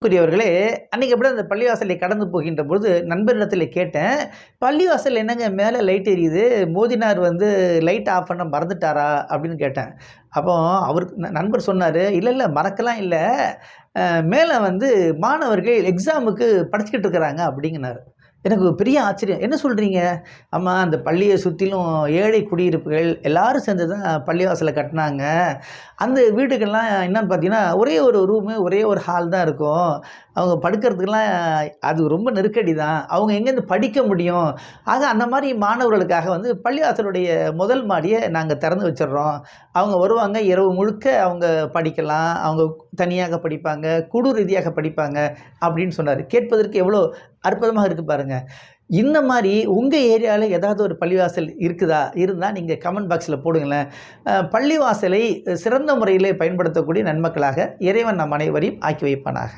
கூறியவர்களே, அன்னைக்கு அப்படிதான் அந்த பள்ளிவாசலை கடந்து போகின்ற பொழுது நண்பரிடத்தில கேட்டேன். "பள்ளிவாசல்ல என்னங்க மேல லைட் எரியுது. மோதினார் வந்து லைட் ஆஃப் பண்ண மறந்துட்டாரா?" அப்படின்னு கேட்டேன். அப்போ அவருக்கு நண்பர் சொன்னாரு, "இல்ல, இல்ல மறக்கலாம் இல்ல. மேல வந்து மாணவர்கள் எக்ஸாமுக்கு படிச்சுக்கிட்டு இருக்கிறாங்க" அப்படிங்கனாரு. எனக்கு ஒரு பெரிய ஆச்சரியம். "என்ன சொல்றீங்க?" "ஆமா, அந்த பள்ளிய சுத்திலும் ஏழை குடியிருப்புகள் எல்லாரும் சேர்ந்து தான் பள்ளிவாசல கட்டுனாங்க. அந்த வீடுகள்லாம் என்னன்னு பார்த்தீங்கன்னா, ஒரே ஒரு ரூமு, ஒரே ஒரு ஹால் தான் இருக்கும். அவங்க படுக்கிறதுக்குலாம் அது ரொம்ப நெருக்கடி தான். அவங்க எங்கேருந்து படிக்க முடியும்? ஆக அந்த மாரி மாணவர்களுக்காக வந்து பள்ளிவாசலுடைய முதல் மாடிய நாங்க திறந்து வச்சுர்றோம். அவங்க வருவாங்க, இரவு முழுக்க அவங்க படிக்கலாம். அவங்க தனியாக படிப்பாங்க, குழு ரீதியாக படிப்பாங்க" அப்படின்னு சொன்னாரு. கேட்பதற்கு எவ்வளோ அற்புதமா இருக்கு பாருங்க. இந்த மாரி உங்க ஏரியால ஏதாவது ஒரு பள்ளிவாசல் இருக்குதா? இருந்தா நீங்க கமெண்ட் பாக்ஸ்ல போடுங்களேன். பள்ளிவாசலை சிறந்த முறையிலே பயன்படுத்தக்கூடிய நன்மக்களாக இறைவன் நம் அனைவரையும் ஆக்கி வைப்பானாக.